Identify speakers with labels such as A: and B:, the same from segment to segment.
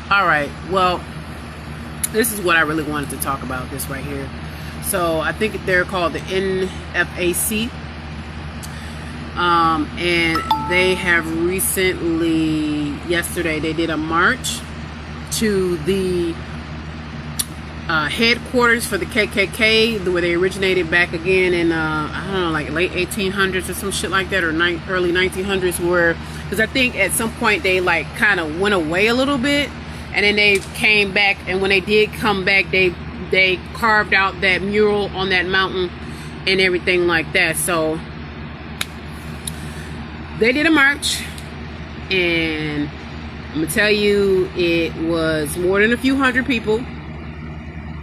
A: All right. Well, this is what I really wanted to talk about. This right here. So I think they're called the NFAC, and they have recently, yesterday, they did a march to the headquarters for the KKK, where they originated back again in I don't know, like late 1800s or some shit like that, or early 1900s, where, because I think at some point they like kind of went away a little bit, and then they came back, and when they did come back, they carved out that mural on that mountain and everything like that. So they did a march, and I'm gonna tell you, it was more than a few hundred people.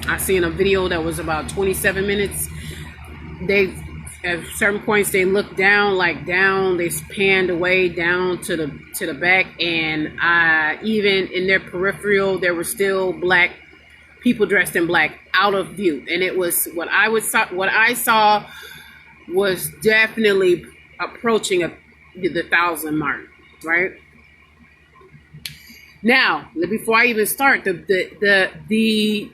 A: I seen a video that was about 27 minutes. They, at certain points, they looked down, they panned away down to the back, and even in their peripheral, there were still black people dressed in black out of view. And it was what I saw was definitely approaching the 1,000 mark, right? Now, before I even start, the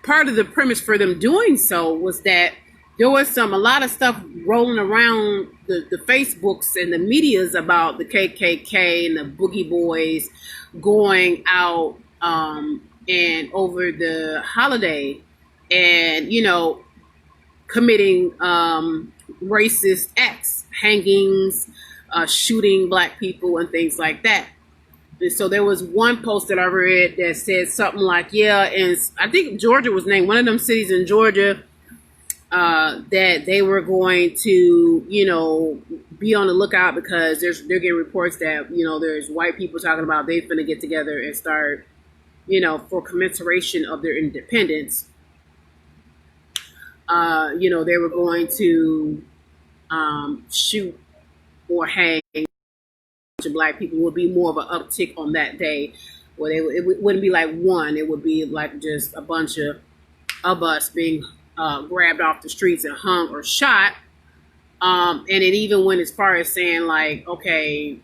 A: part of the premise for them doing so was that there was a lot of stuff rolling around the Facebooks and the medias about the KKK and the Boogie Boys going out and over the holiday and, committing racist acts, hangings, shooting black people and things like that. And so there was one post that I read that said something like, yeah, and I think Georgia was named, one of them cities in Georgia, that they were going to, be on the lookout because they're getting reports that, there's white people talking about they're going to get together and start, for commemoration of their independence. They were going to shoot or hang black people. Would be more of an uptick on that day, where it wouldn't be like one, it would be like just a bunch of us being grabbed off the streets and hung or shot. And it even went as far as saying like, okay,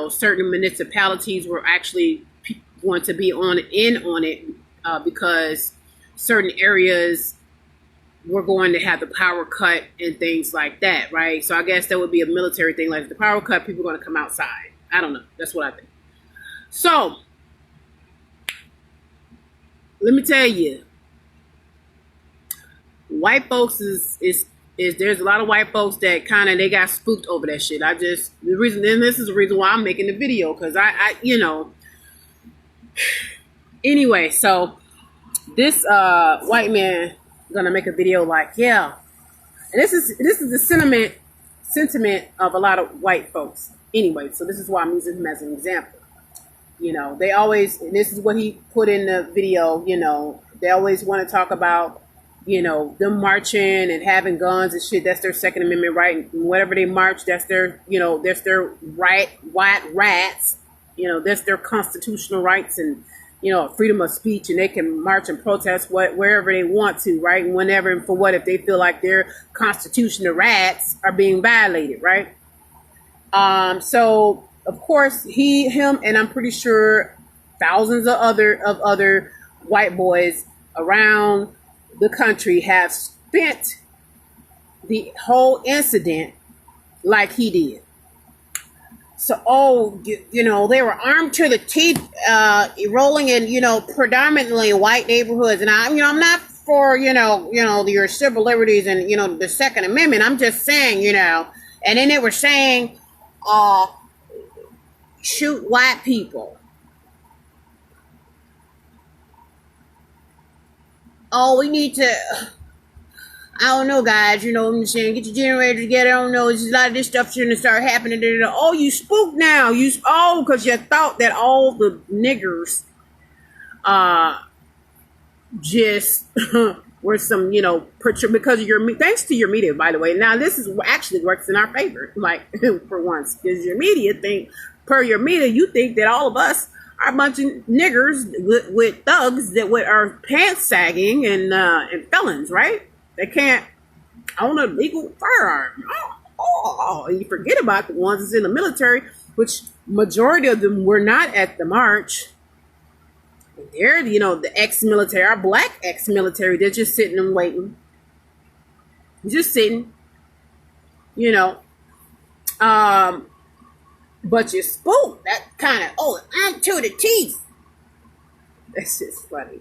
A: certain municipalities were actually going to be in on it because certain areas were going to have the power cut and things like that, right? So I guess that would be a military thing. Like if the power cut, people are going to come outside. I don't know. That's what I think. So let me tell you, white folks is there's a lot of white folks that they got spooked over that shit. This is the reason why I'm making the video, because I anyway, so this white man gonna make a video like, yeah, and this is the sentiment of a lot of white folks. Anyway, so this is why I'm using him as an example. They always, and this is what he put in the video, they always want to talk about, them marching and having guns and shit. That's their Second Amendment right. And whatever they march, that's their, that's their right, white rats. That's their constitutional rights and, freedom of speech, and they can march and protest wherever they want to, right? And whenever and for what, if they feel like their constitutional rights are being violated, right? So of course him, and I'm pretty sure thousands of other white boys around the country have spent the whole incident like he did. So, they were armed to the teeth, rolling in, predominantly white neighborhoods. And I'm not for, your civil liberties and, the Second Amendment. I'm just saying, and then they were saying, shoot white people. Oh, we need to, I don't know, guys, what I'm saying? Get your generator together. I don't know. It's a lot of this stuff shouldn't start happening. Oh, you spooked now. Because you thought that all the niggers just were some, because of thanks to your media, by the way. Now, this is actually works in our favor, like, for once, because your media per your media, you think that all of us are a bunch of niggers with thugs that are pants sagging and felons, right? They can't own a legal firearm. And you forget about the ones that's in the military, which majority of them were not at the march. They're, the ex-military, our black ex-military, they're just sitting and waiting. Just sitting, you know. But you spook, that kind of, I'm to the teeth. That's just funny.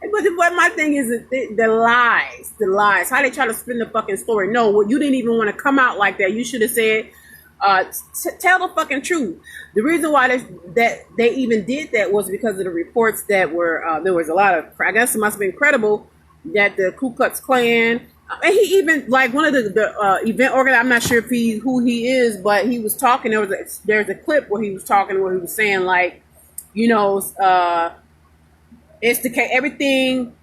A: But my thing is the lies. How they try to spin the fucking story. No, well, you didn't even want to come out like that. You should have said, tell the fucking truth. The reason why they even did that was because of the reports that were, there was a lot of, I guess it must have been credible that the Ku Klux Klan, and he even, like, one of the event organizers, I'm not sure if who he is, but he was talking, there's a clip where he was talking, where he was saying, like, it's the everything,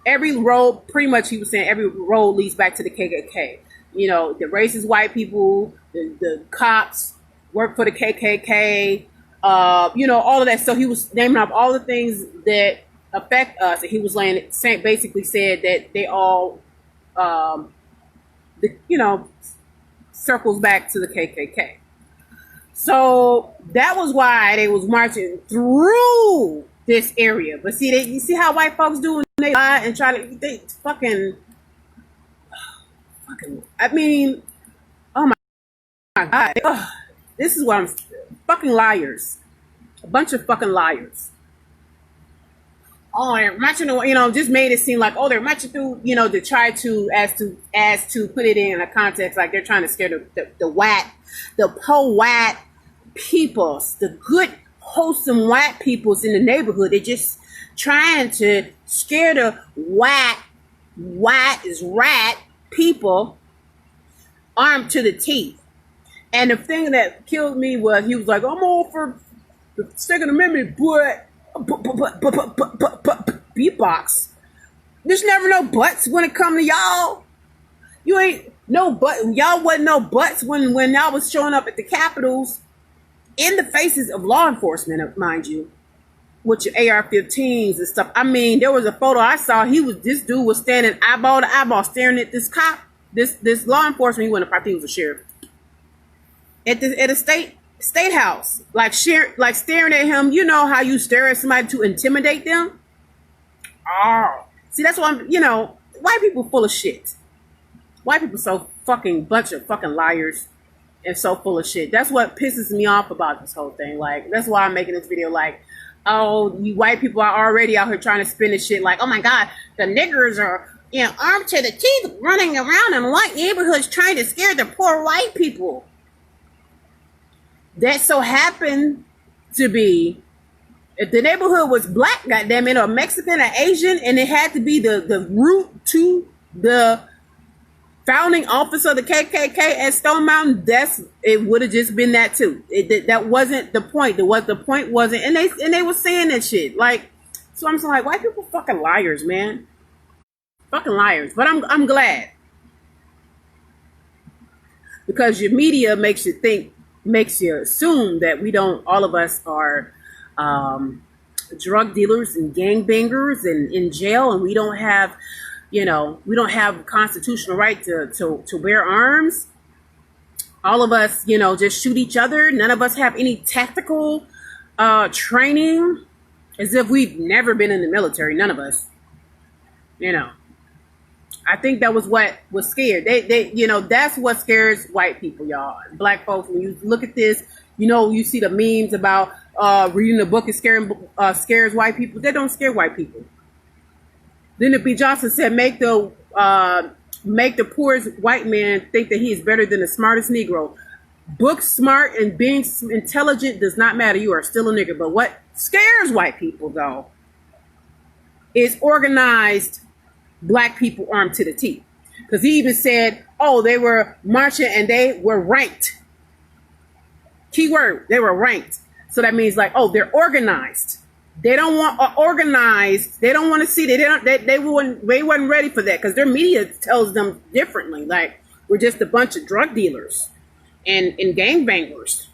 A: every road, pretty much he was saying every road leads back to the KKK. The racist white people, the cops work for the KKK, all of that. So he was naming up all the things that affect us, and he was basically said that they all, circles back to the KKK. So that was why they was marching through this area. But see, you see how white folks do when they lie and try to, they fucking, I mean, oh my God. Ugh, this is what I'm, fucking liars. A bunch of fucking liars. Oh, they're marching, just made it seem like, they're marching through, to try to, as to put it in a context, like they're trying to scare the poor white peoples, the good, wholesome white peoples in the neighborhood. They're just trying to scare the white is rat people armed to the teeth. And the thing that killed me was he was like, I'm all for the Second Amendment, but beatbox. There's never no buts when it come to y'all. You ain't no but. Y'all wasn't no buts when y'all was showing up at the Capitals in the faces of law enforcement, mind you, with your AR-15s and stuff. I mean, there was a photo I saw. This dude was standing eyeball to eyeball, staring at this cop, this law enforcement. He wasn't a cop, he was a sheriff at a state house, like staring at him. You know how you stare at somebody to intimidate them? Oh, see, that's why white people full of shit. White people so fucking bunch of fucking liars and so full of shit. That's what pisses me off about this whole thing. Like, that's why I'm making this video. Like, you white people are already out here trying to spin this shit. Like, oh my God, the niggers are armed to the teeth, running around in white neighborhoods trying to scare the poor white people. That so happened to be, if the neighborhood was black, goddamn it, or Mexican or Asian, and it had to be the route to the founding office of the KKK at Stone Mountain, it would have just been that too. That wasn't the point. The point wasn't, and they were saying that shit. Like, so I'm like, white people fucking liars, man. Fucking liars. But I'm glad, because your media makes you assume that all of us are drug dealers and gangbangers and in jail, and we don't have constitutional right to bear arms. All of us, just shoot each other. None of us have any tactical training, as if we've never been in the military. None of us. I think that was what was scared. That's what scares white people, y'all. Black folks, when you look at this, you see the memes about reading the book scares white people. They don't scare white people. Lyndon B. Johnson said, make the poorest white man think that he is better than the smartest Negro. Book smart and being intelligent does not matter. You are still a nigger. But what scares white people, though, is organized black people armed to the teeth. Because he even said, they were marching and they were ranked. Keyword, they were ranked. So that means they're organized. They don't want organized. They don't want to see. They wasn't ready for that, because their media tells them differently. Like, we're just a bunch of drug dealers and gangbangers,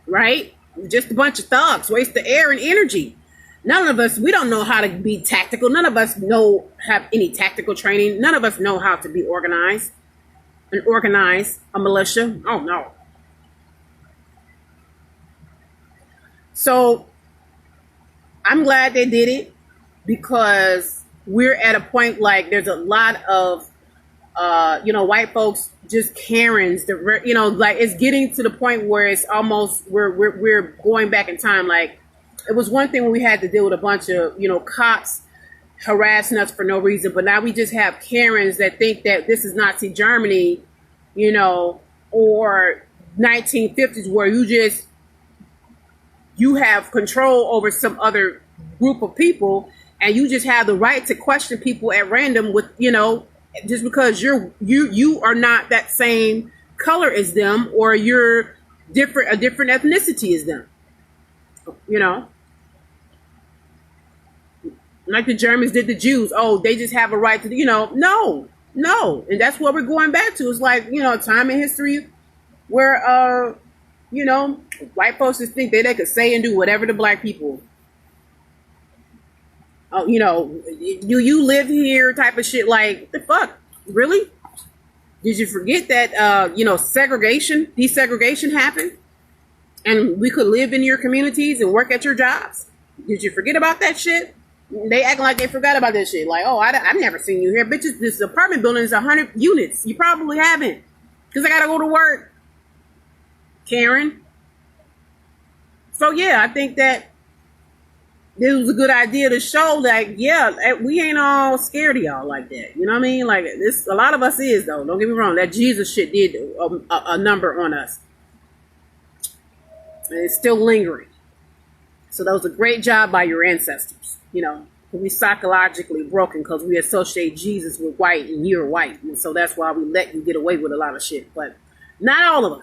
A: right? We're just a bunch of thugs, waste of air and energy. None of us, we don't know how to be tactical. None of us have any tactical training. None of us know how to be organized and organize a militia. Oh no. So I'm glad they did it because we're at a point like there's a lot of white folks just Karens. Like it's getting to the point where it's almost we're going back in time. Like it was one thing when we had to deal with a bunch of cops harassing us for no reason, but now we just have Karens that think that this is Nazi Germany, or 1950s where you have control over some other group of people and you just have the right to question people at random with just because you are not that same color as them or you're a different ethnicity as them. Like the Germans did the Jews. Oh, they just have a right to no. And that's what we're going back to. It's like, time in history where white folks just think they could say and do whatever to black people. You live here type of shit. Like, the fuck? Really? Did you forget that, desegregation happened? And we could live in your communities and work at your jobs? Did you forget about that shit? They acting like they forgot about that shit. Like, oh, I've never seen you here. Bitches, this apartment building is 100 units. You probably haven't. Because I got to go to work. Karen. So, yeah, I think that this was a good idea to show, like, yeah, we ain't all scared of y'all like that. You know what I mean? Like, this, a lot of us is, though. Don't get me wrong. That Jesus shit did a number on us. And it's still lingering. So that was a great job by your ancestors. We psychologically broken because we associate Jesus with white and you're white. And so that's why we let you get away with a lot of shit. But not all of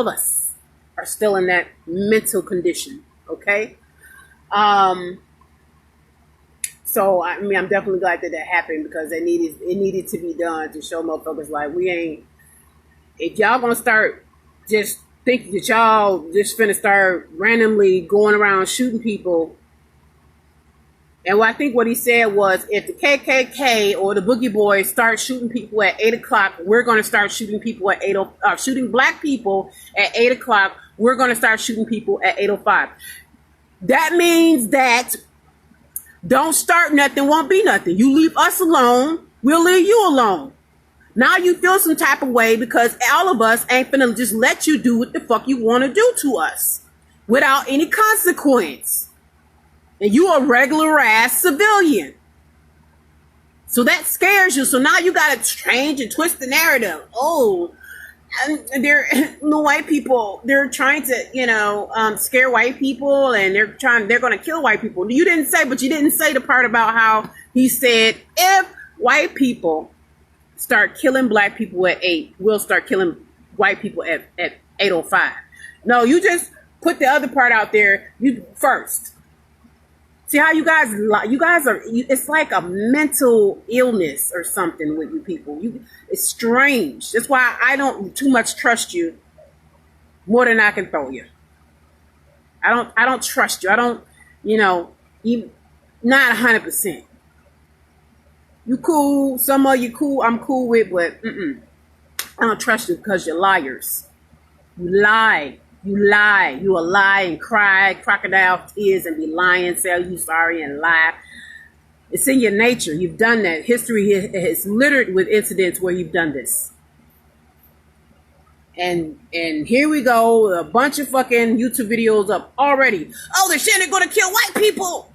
A: us are still in that mental condition. Okay? So I mean, I'm definitely glad that happened because it needed to be done to show motherfuckers like if y'all gonna start just thinking that y'all just finna start randomly going around shooting people. And I think what he said was, if the KKK or the Boogie Boys start shooting people at 8 o'clock, we're going to start shooting people at shooting black people at 8 o'clock. We're going to start shooting people at 8:05. That means that don't start nothing, won't be nothing. You leave us alone, we'll leave you alone. Now you feel some type of way because all of us ain't finna just let you do what the fuck you want to do to us without any consequence. And you a regular ass civilian. So that scares you. So now you got to change and twist the narrative. Oh, they're the white people. They're trying to, scare white people and they're going to kill white people. You didn't say the part about how he said, if white people start killing black people at 8, we'll start killing white people at 8:05. No, you just put the other part out there first. See how you guys are, it's like a mental illness or something with you people. It's strange. That's why I don't too much trust you more than I can throw you. I don't trust you. I don't, you not 100%. You cool, some of you cool, I'm cool with, but I don't trust you because you're liars. You lie. You lie. You will lie and cry crocodile tears and be lying, say you sorry and lie. It's in your nature. You've done that. History is littered with incidents where you've done this. And here we go. A bunch of fucking YouTube videos up already. Oh, the shit is going to kill white people.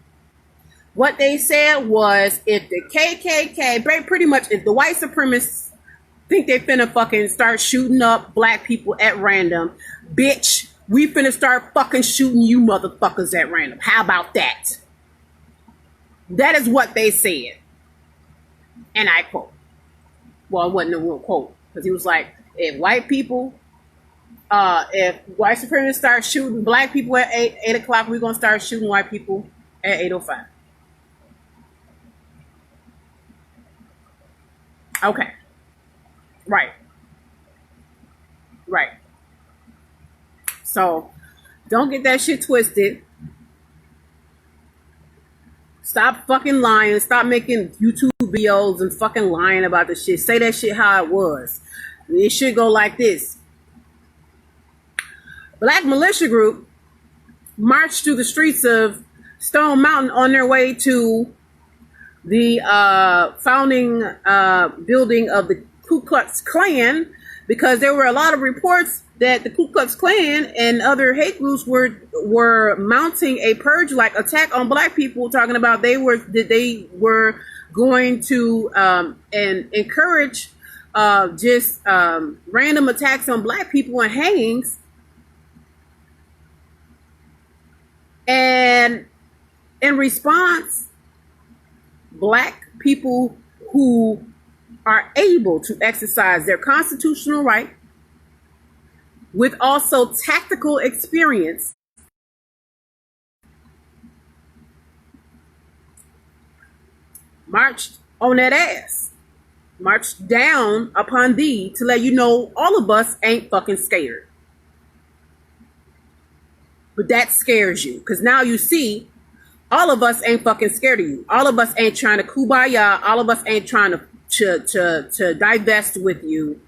A: What they said was if the KKK, pretty much if the white supremacists think they finna fucking start shooting up black people at random, bitch, we finna start fucking shooting you motherfuckers at random. How about that? That is what they said. And I quote. Well, it wasn't a real quote. Because he was like, if white supremacists start shooting black people at 8 o'clock, we're going to start shooting white people at 8:05. Okay. Right. So, don't get that shit twisted. Stop fucking lying. Stop making YouTube videos and fucking lying about the shit. Say that shit how it was. It should go like this. Black militia group marched through the streets of Stone Mountain on their way to the founding building of the Ku Klux Klan, because there were a lot of reports that the Ku Klux Klan and other hate groups were mounting a purge-like attack on black people, talking about they were going to and encourage just random attacks on black people and hangings. And in response, black people who are able to exercise their constitutional right with also tactical experience marched on that ass, marched down upon thee to let you know all of us ain't fucking scared. But that scares you, because now you see all of us ain't fucking scared of you. All of us ain't trying to kumbaya. All of us ain't trying to divest with you.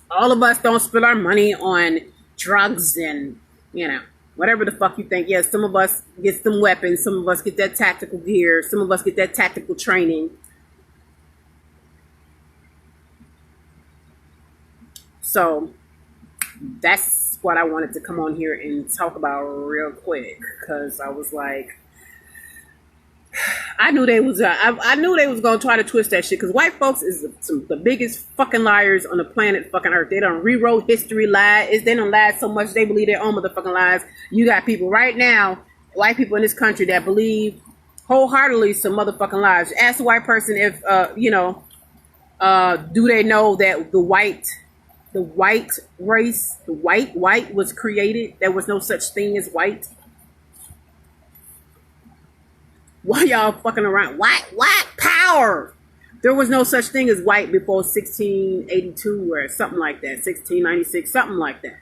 A: All of us don't spend our money on drugs and, whatever the fuck you think. Yes, some of us get some weapons. Some of us get that tactical gear. Some of us get that tactical training. So that's what I wanted to come on here and talk about real quick, because I was like, I knew they was gonna try to twist that shit, because white folks is the biggest fucking liars on the planet fucking earth. They done rewrote history, they done lied so much they believe their own motherfucking lies. You got people right now, white people in this country, that believe wholeheartedly some motherfucking lies. Ask a white person if do they know that the white race, the white was created? There was no such thing as white. Why y'all fucking around? White power. There was no such thing as white before 1682 or something like that. 1696, something like that.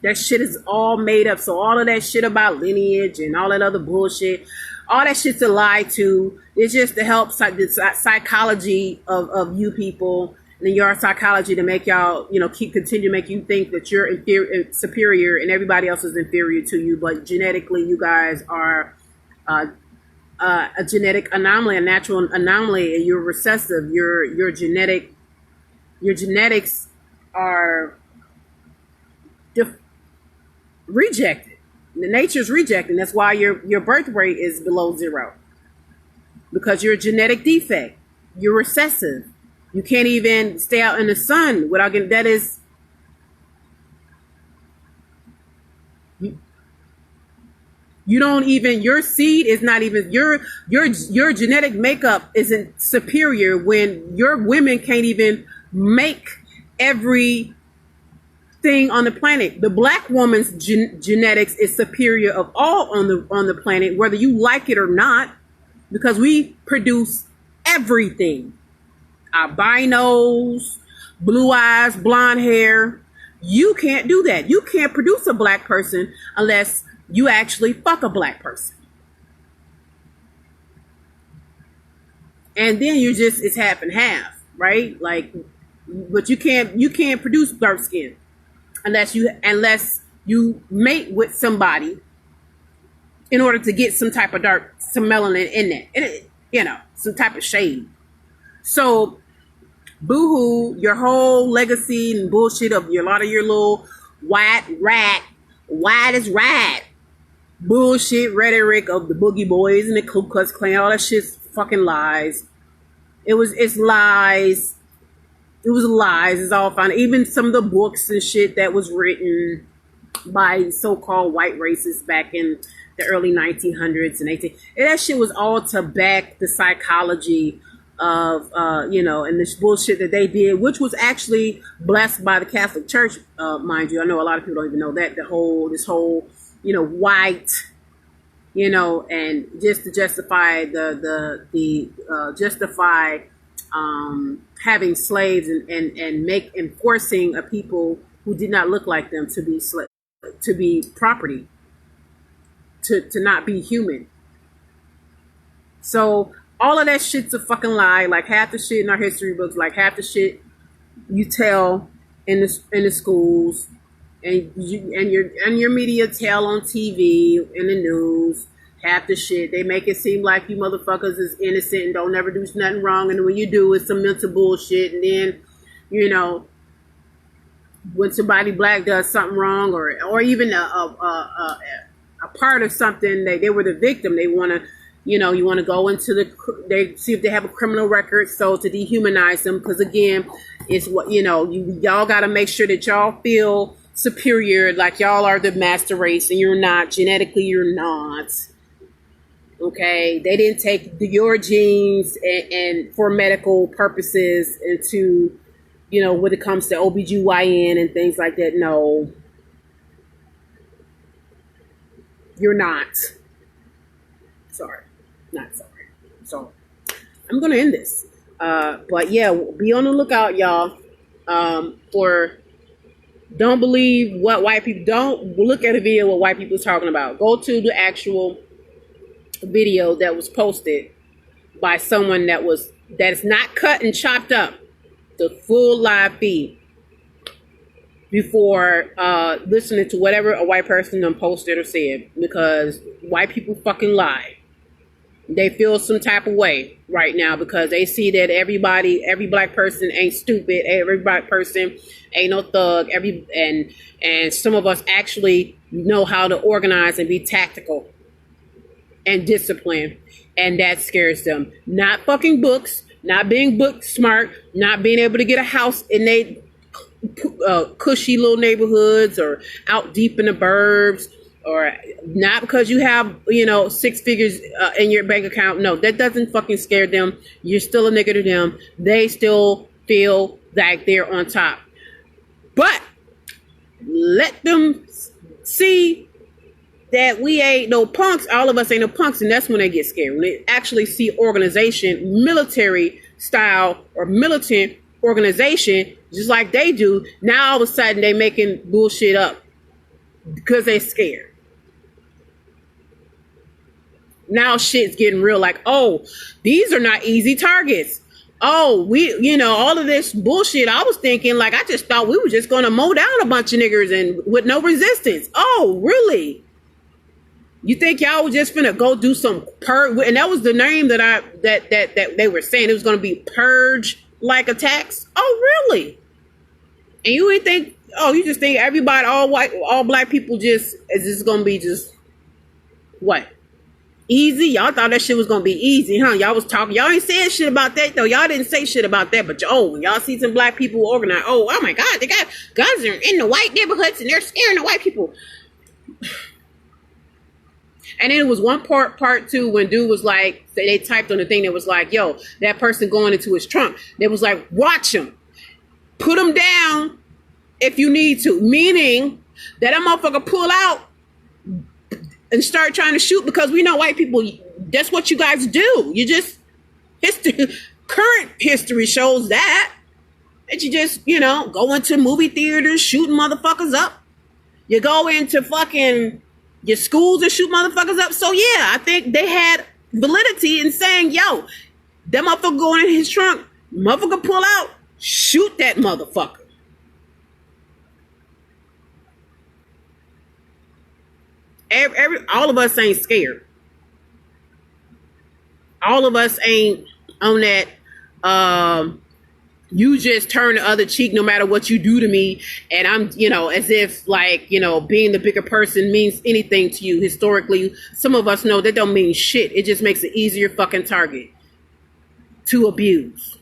A: That shit is all made up. So all of that shit about lineage and all that other bullshit, all that shit's a lie too. It's just to help the psychology of you people and your psychology, to make y'all, continue to make you think that you're superior and everybody else is inferior to you. But genetically, you guys are a genetic anomaly, a natural anomaly, and you're recessive. Your genetics are rejected. The nature's rejected. That's why your birth rate is below 0, because you're a genetic defect. You're recessive. You can't even stay out in the sun without getting. That is. You don't even, your seed is not even, your genetic makeup isn't superior when your women can't even make everything on the planet. The black woman's genetics is superior of all on the planet, whether you like it or not, because we produce everything. Albinos, blue eyes, blonde hair. You can't do that. You can't produce a black person unless you actually fuck a black person. And then it's half and half, right? Like, but you can't produce dark skin unless you mate with somebody in order to get some type of some melanin in that, some type of shade. So, boo-hoo, your whole legacy and bullshit of a lot of your little white is right bullshit rhetoric of the Boogie Boys and the Ku Klux Klan, all that shit's fucking lies. It's lies. It was lies. It's all fine. Even some of the books and shit that was written by so-called white racists back in the early 1900s and that shit was all to back the psychology of and this bullshit that they did, which was actually blessed by the Catholic Church, mind you. I know a lot of people don't even know that this whole white, and just to justify justify having slaves and forcing a people who did not look like them to be property, to not be human. So all of that shit's a fucking lie. Like half the shit in our history books, like half the shit you tell in the schools, and your media tell on TV, in the news, half the shit. They make it seem like you motherfuckers is innocent and don't never do nothing wrong, and when you do, it's some mental bullshit. And then, you know, when somebody black does something wrong, or even a part of something, they were the victim. They want to, you know, you want to go into they see if they have a criminal record, so to dehumanize them. Because again, it's what, you know, y'all got to make sure that y'all feel superior, like y'all are the master race, and you're not. Genetically, you're not. Okay, they didn't take your genes and for medical purposes into, you know, when it comes to OBGYN and things like that. No, you're not. Sorry, not sorry. So I'm gonna end this. But yeah, be on the lookout, y'all. For don't believe what white people, don't look at a video what white people is talking about. Go to the actual video that was posted by someone that's not cut and chopped up, the full live feed, before listening to whatever a white person done posted or said, because white people fucking lie. They feel some type of way right now because they see that every black person ain't stupid, every black person ain't no thug, and some of us actually know how to organize and be tactical and disciplined, and that scares them. Not fucking books, not being book smart, not being able to get a house in they cushy little neighborhoods or out deep in the burbs, or not because you have, you know, 6 figures in your bank account. No, that doesn't fucking scare them. You're still a nigga to them. They still feel like they're on top. But let them see that we ain't no punks. All of us ain't no punks, and that's when they get scared. When they actually see organization, military style or militant organization, just like they do, now all of a sudden they making bullshit up because they scared. Now shit's getting real, like, oh, these are not easy targets. Oh, you know, all of this bullshit. I was thinking, like, I just thought we were just going to mow down a bunch of niggers and with no resistance. Oh, really? You think y'all was just finna go do some purge? And that was the name that they were saying. It was going to be purge-like attacks. Oh, really? And you ain't think, you just think everybody, all black people is just going to be just, what? Easy? Y'all thought that shit was going to be easy, huh? Y'all was talking. Y'all ain't saying shit about that, though. Y'all didn't say shit about that. But, when y'all see some black people organize, oh my God, they got guns in the white neighborhoods and they're scaring the white people. And then it was one part two, when dude was like, they typed on the thing that was like, yo, that person going into his trunk. They was like, watch him. Put him down if you need to. Meaning that motherfucker pull out and start trying to shoot, because we know white people, that's what you guys do. You just, current history shows that you just, go into movie theaters shooting motherfuckers up. You go into fucking your schools and shoot motherfuckers up. So yeah, I think they had validity in saying, yo, that motherfucker going in his trunk, motherfucker pull out, shoot that motherfucker. All of us ain't scared. All of us ain't on that, you just turn the other cheek no matter what you do to me. And I'm, as if like, being the bigger person means anything to you. Historically, some of us know that don't mean shit. It just makes an easier fucking target to abuse.